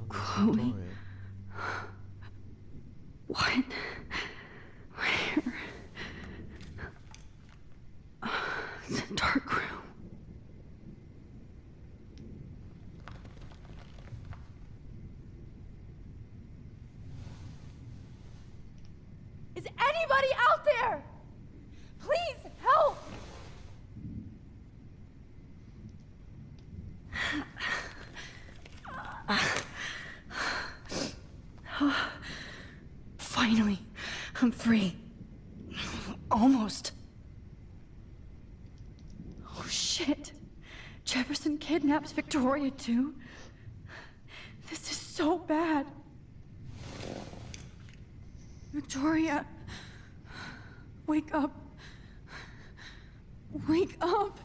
Chloe? What? Where? It's a dark room. Is anybody out there? Please help! Finally, I'm free. Almost. Oh shit. Jefferson kidnaps Victoria too? This is so bad. Victoria, wake up. Wake up.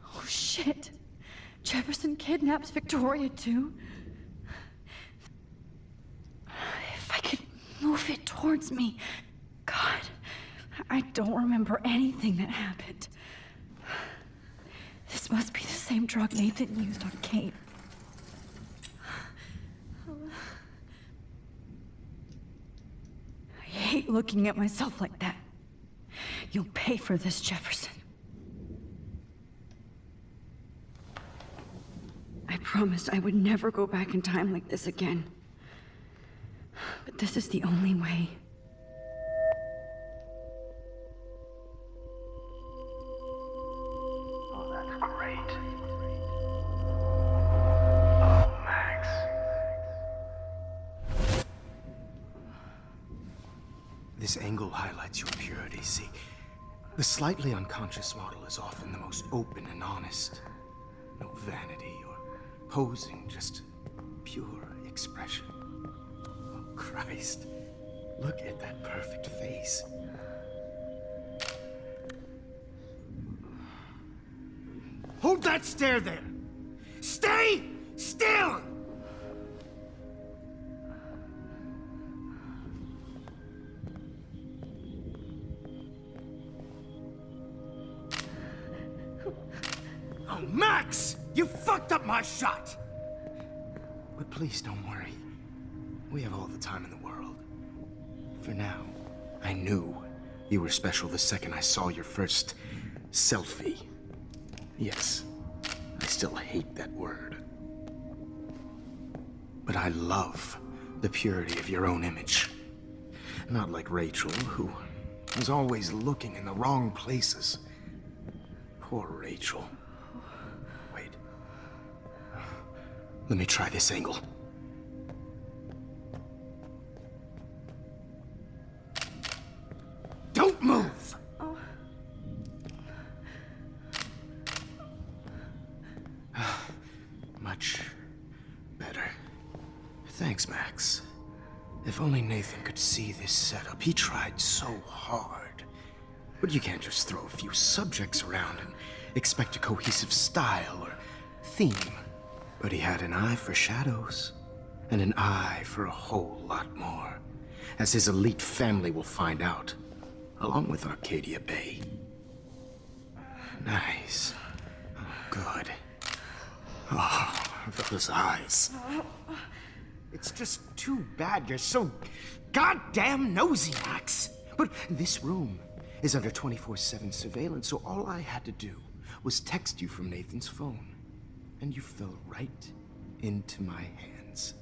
Oh shit. Jefferson kidnaps Victoria too? If I could move it towards me. God, I don't remember anything that happened. This must be the same drug Nathan used on Kate. I hate looking at myself like that. You'll pay for this, Jefferson. I promised I would never go back in time like this again. But this is the only way. Oh, that's great. Oh, Max. This angle highlights your purity, see? The slightly unconscious model is often the most open and honest. No vanity or posing, just pure expression. Oh, Christ. Look at that perfect face. Hold that stare there! Stay still! Oh, Max! You fucked up my shot! But please don't worry. We have all the time in the world. For now, I knew you were special the second I saw your first selfie. Yes, I still hate that word. But I love the purity of your own image. Not like Rachel, who was always looking in the wrong places. Poor Rachel. Wait. Let me try this angle. Don't move! Much better. Thanks, Max. If only Nathan could see this setup. He tried so hard. But you can't just throw a few subjects around and expect a cohesive style or theme. But he had an eye for shadows, and an eye for a whole lot more, as his elite family will find out, along with Arcadia Bay. Nice. Oh, good. Oh, those eyes. It's just too bad you're so goddamn nosy, Max. But this room is under 24/7 surveillance, so all I had to do was text you from Nathan's phone. And you fell right into my hands.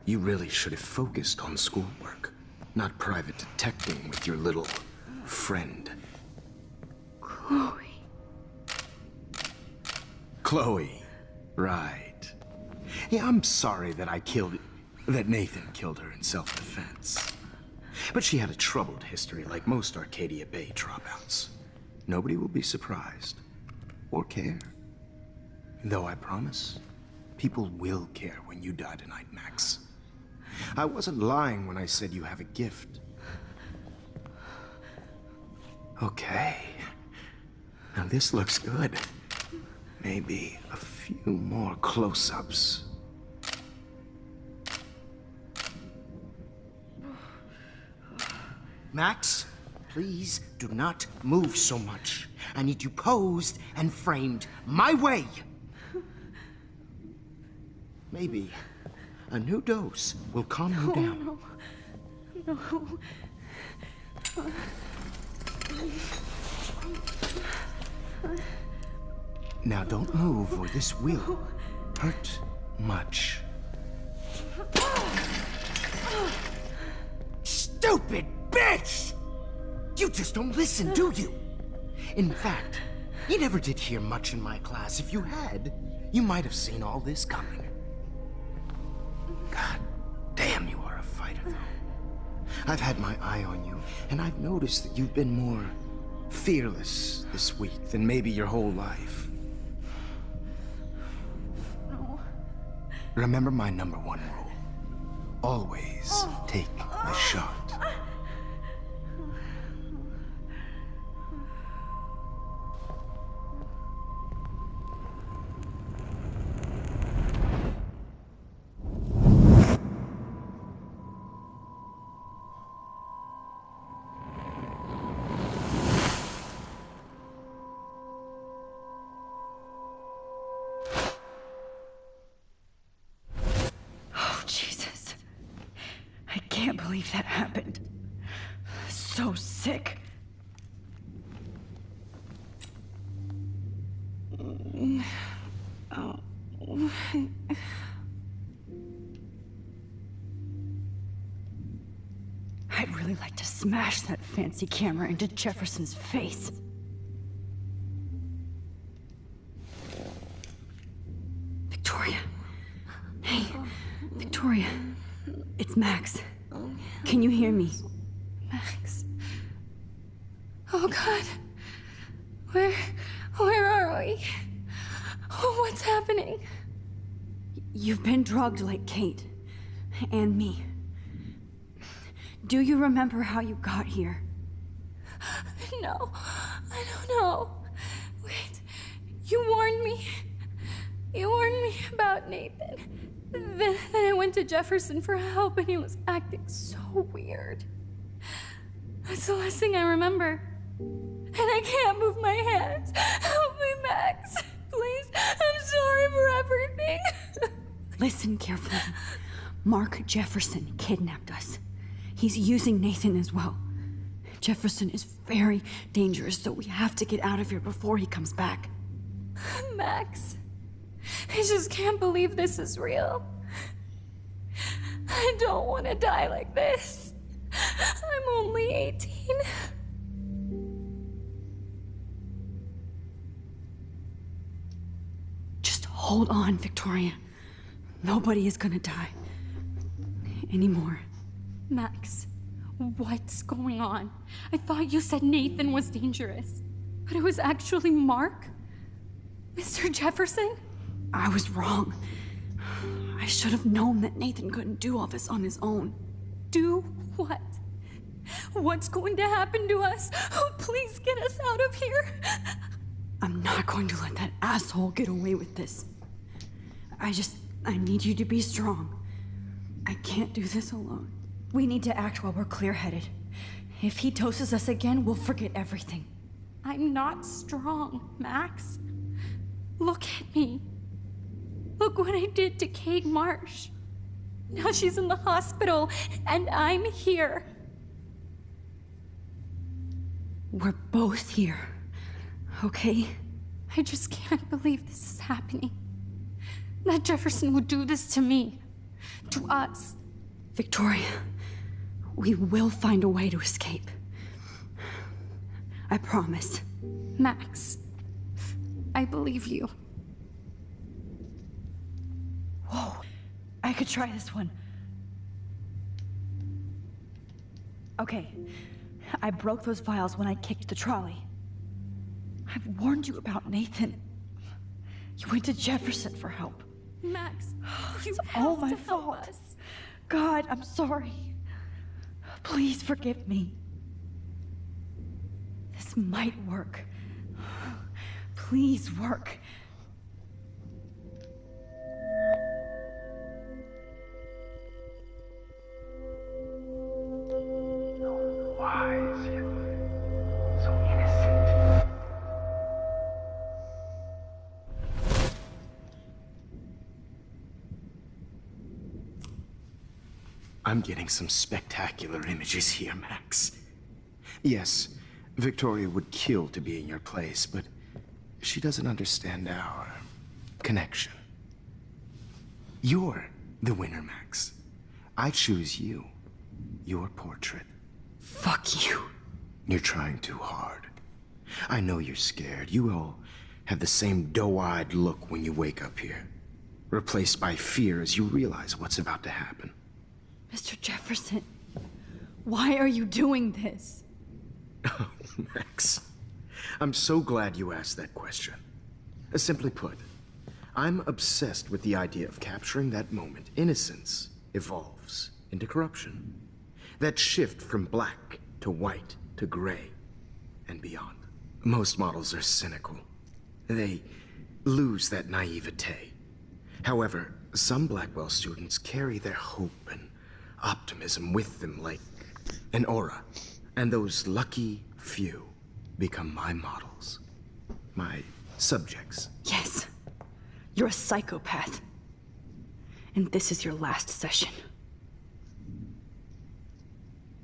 You really should have focused on schoolwork, not private detecting with your little friend. Chloe. Chloe. Right. Yeah, I'm sorry that that Nathan killed her in self-defense. But she had a troubled history like most Arcadia Bay dropouts. Nobody will be surprised. Or care. Though I promise, people will care when you die tonight, Max. I wasn't lying when I said you have a gift. Okay. Now this looks good. Maybe a few more close-ups. Max, please do not move so much. I need you posed and framed my way. Maybe a new dose will calm you down. No. Now don't move or this will hurt much. Stupid bitch! You just don't listen, do you? In fact, you never did hear much in my class. If you had, you might have seen all this coming. God damn, you are a fighter, though. I've had my eye on you, and I've noticed that you've been more fearless this week than maybe your whole life. No. Remember my #1 rule. Always take a shot. Oh, Jesus. I can't believe that happened. So sick. I'd really like to smash that fancy camera into Jefferson's face. Victoria. Hey, Victoria. It's Max. Can you hear me? Max. Oh God. Where are we? Oh, what's happening? You've been drugged like Kate. And me. Do you remember how you got here? No, I don't know. Wait, you warned me. You warned me about Nathan. Then I went to Jefferson for help and he was acting so weird. That's the last thing I remember. And I can't move my hands. Help me, Max. Please, I'm sorry for everything. Listen carefully. Mark Jefferson kidnapped us. He's using Nathan as well. Jefferson is very dangerous, so we have to get out of here before he comes back. Max, I just can't believe this is real. I don't want to die like this. I'm only 18. Just hold on, Victoria. Nobody is gonna die. Anymore. Max, what's going on? I thought you said Nathan was dangerous, but it was actually Mark? Mr. Jefferson? I was wrong. I should have known that Nathan couldn't do all this on his own. Do what? What's going to happen to us? Oh, please get us out of here. I'm not going to let that asshole get away with this. I need you to be strong. I can't do this alone. We need to act while we're clear-headed. If he doses us again, we'll forget everything. I'm not strong, Max. Look at me. Look what I did to Kate Marsh. Now she's in the hospital, and I'm here. We're both here, okay? I just can't believe this is happening. That Jefferson would do this to me. To us. Victoria, we will find a way to escape. I promise. Max, I believe you. Whoa, I could try this one. Okay, I broke those vials when I kicked the trolley. I've warned you about Nathan. You went to Jefferson for help. Max, you It's have all my to help fault. us. God, I'm sorry. Please forgive me. This might work. Please work. I'm getting some spectacular images here, Max. Yes, Victoria would kill to be in your place, but she doesn't understand our connection. You're the winner, Max. I choose you. Your portrait. Fuck you. You're trying too hard. I know you're scared. You all have the same doe-eyed look when you wake up here, replaced by fear as you realize what's about to happen. Mr. Jefferson, why are you doing this? Oh, Max. I'm so glad you asked that question. Simply put, I'm obsessed with the idea of capturing that moment innocence evolves into corruption. That shift from black to white to gray and beyond. Most models are cynical. They lose that naivete. However, some Blackwell students carry their hope and optimism with them like an aura. And those lucky few become my models. My subjects. Yes, you're a psychopath. And this is your last session.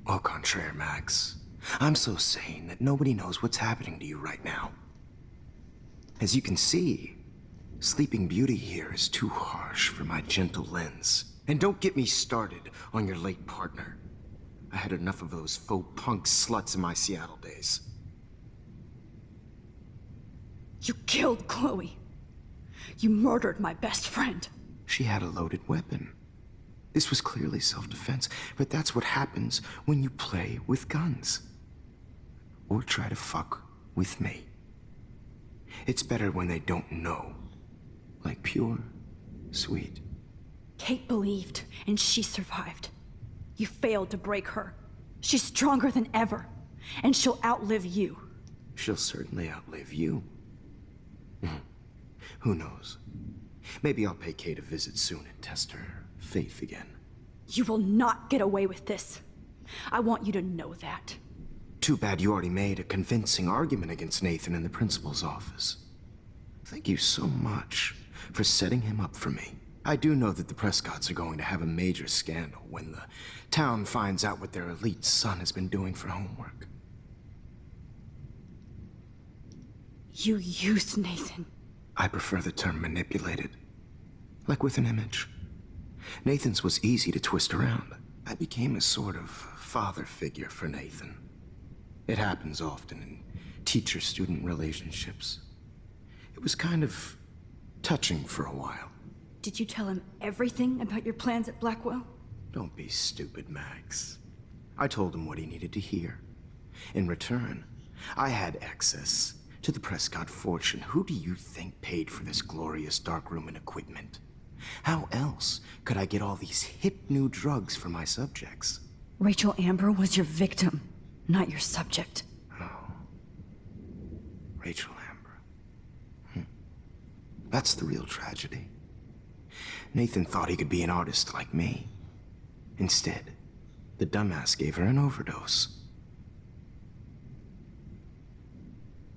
Au contraire, Max. I'm so sane that nobody knows what's happening to you right now. As you can see, Sleeping Beauty here is too harsh for my gentle lens. And don't get me started on your late partner. I had enough of those faux punk sluts in my Seattle days. You killed Chloe. You murdered my best friend. She had a loaded weapon. This was clearly self-defense, but that's what happens when you play with guns. Or try to fuck with me. It's better when they don't know. Like pure, sweet. Kate believed, and she survived. You failed to break her. She's stronger than ever, and she'll outlive you. She'll certainly outlive you. Who knows? Maybe I'll pay Kate a visit soon and test her faith again. You will not get away with this. I want you to know that. Too bad you already made a convincing argument against Nathan in the principal's office. Thank you so much for setting him up for me. I do know that the Prescotts are going to have a major scandal when the town finds out what their elite son has been doing for homework. You used Nathan. I prefer the term manipulated. Like with an image. Nathan's was easy to twist around. I became a sort of father figure for Nathan. It happens often in teacher-student relationships. It was kind of touching for a while. Did you tell him everything about your plans at Blackwell? Don't be stupid, Max. I told him what he needed to hear. In return, I had access to the Prescott fortune. Who do you think paid for this glorious darkroom and equipment? How else could I get all these hip new drugs for my subjects? Rachel Amber was your victim, not your subject. Rachel Amber. That's the real tragedy. Nathan thought he could be an artist like me. Instead, the dumbass gave her an overdose.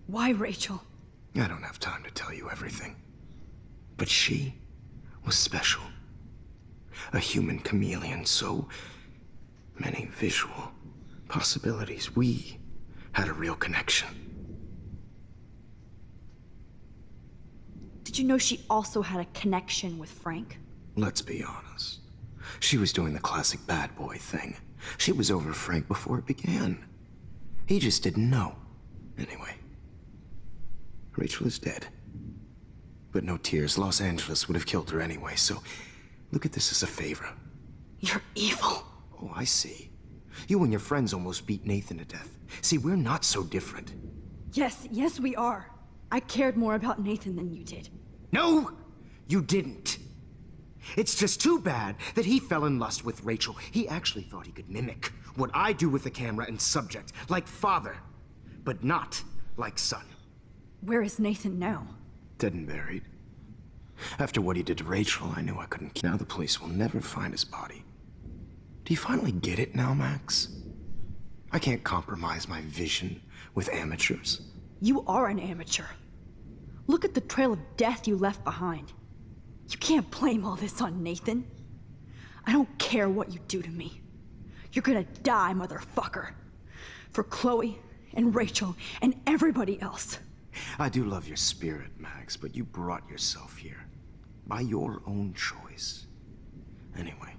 Why Rachel? I don't have time to tell you everything. But she was special. A human chameleon, so many visual possibilities. We had a real connection. Did you know she also had a connection with Frank? Let's be honest. She was doing the classic bad boy thing. She was over Frank before it began. He just didn't know. Anyway, Rachel is dead. But no tears. Los Angeles would have killed her anyway, so look at this as a favor. You're evil. Oh, I see. You and your friends almost beat Nathan to death. See, we're not so different. Yes, we are. I cared more about Nathan than you did. No, you didn't. It's just too bad that he fell in lust with Rachel. He actually thought he could mimic what I do with the camera and subject, like father, but not like son. Where is Nathan now? Dead and buried. After what he did to Rachel, I knew I couldn't. Now the police will never find his body. Do you finally get it now, Max? I can't compromise my vision with amateurs. You are an amateur. Look at the trail of death you left behind. You can't blame all this on Nathan. I don't care what you do to me. You're gonna die, motherfucker. For Chloe and Rachel and everybody else. I do love your spirit, Max, but you brought yourself here. By your own choice. Anyway,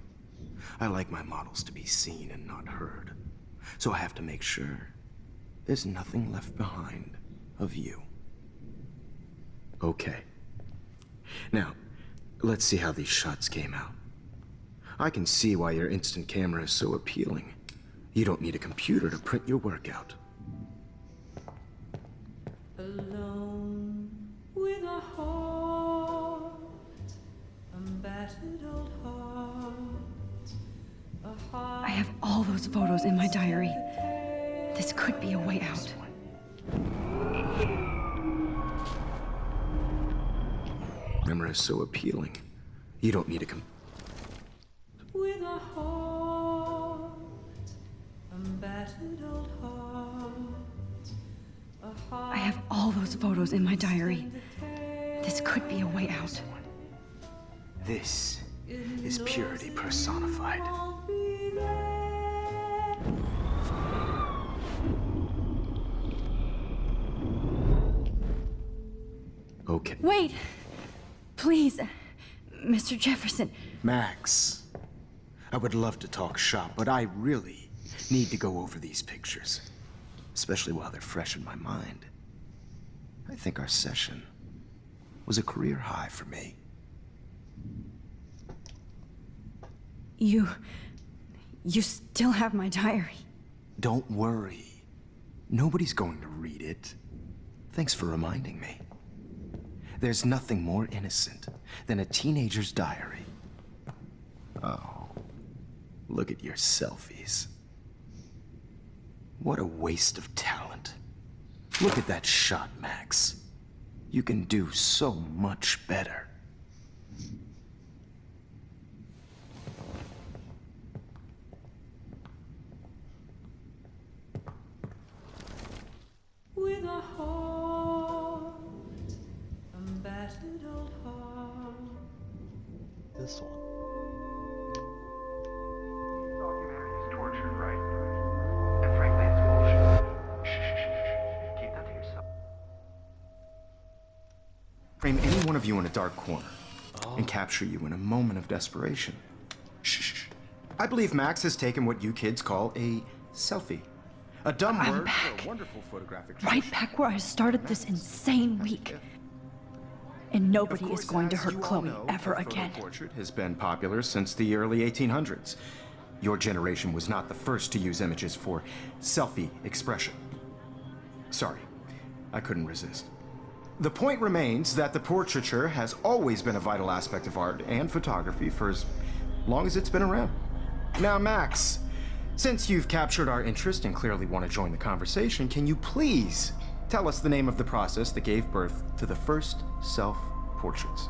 I like my models to be seen and not heard. So I have to make sure there's nothing left behind of you. Okay. Now, let's see how these shots came out. I can see why your instant camera is so appealing. You don't need a computer to print your work out. Alone with a heart, a battered old heart, a heart. I have all those photos in my diary. This could be a way out. Camera is so appealing. You don't need a With a heart, a battered old heart, a heart. I have all those photos in my diary. This could be a way out. This is purity personified. Won't be there. Okay. Wait! Please, Mr. Jefferson. Max, I would love to talk shop, but I really need to go over these pictures. Especially while they're fresh in my mind. I think our session was a career high for me. You still have my diary. Don't worry. Nobody's going to read it. Thanks for reminding me. There's nothing more innocent than a teenager's diary. Oh, look at your selfies. What a waste of talent. Look at that shot, Max. You can do so much better. With a heart, a battered old heart. This one. Documentary is torture, right? And frankly, it's bullshit. Shh. Keep that to yourself. Frame any one of you in a dark corner and capture you in a moment of desperation. Shh. I believe Max has taken what you kids call a selfie. A dumb I'm word back. for a wonderful photographic Right tradition. back where I started this insane week. And nobody Of is course, going to as hurt you all Chloe know, ever the photo again. portrait has been popular since the early 1800s. Your generation was not the first to use images for selfie expression. Sorry, I couldn't resist. The point remains that the portraiture has always been a vital aspect of art and photography for as long as it's been around. Now, Max, since you've captured our interest and clearly want to join the conversation, can you please tell us the name of the process that gave birth to the first self-portraits?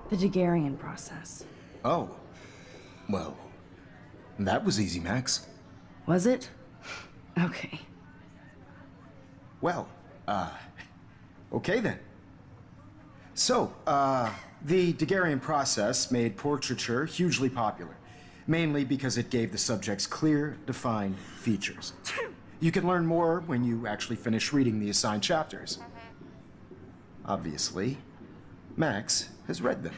The Daguerrean process. Oh, well, that was easy, Max. Was it? Okay. Well, okay then. So, the Daguerrean process made portraiture hugely popular, mainly because it gave the subjects clear, defined features. You can learn more when you actually finish reading the assigned chapters. Obviously, Max has read them.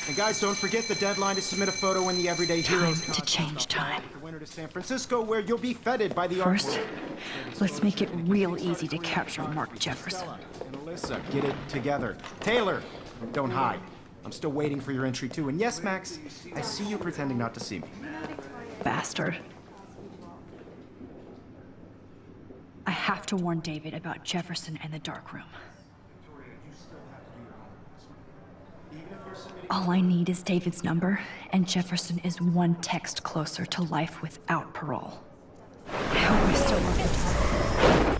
And guys, don't forget the deadline to submit a photo in the Everyday Heroes Time to change time. The winter to San Francisco, where you'll be feted by the First, art world. let's make it real easy to capture Mark Jefferson. And Alyssa, get it together. Taylor, don't hide. I'm still waiting for your entry too. And yes, Max, I see you pretending not to see me. Bastard. I have to warn David about Jefferson and the dark room. All I need is David's number, and Jefferson is one text closer to life without parole. I hope I still love you.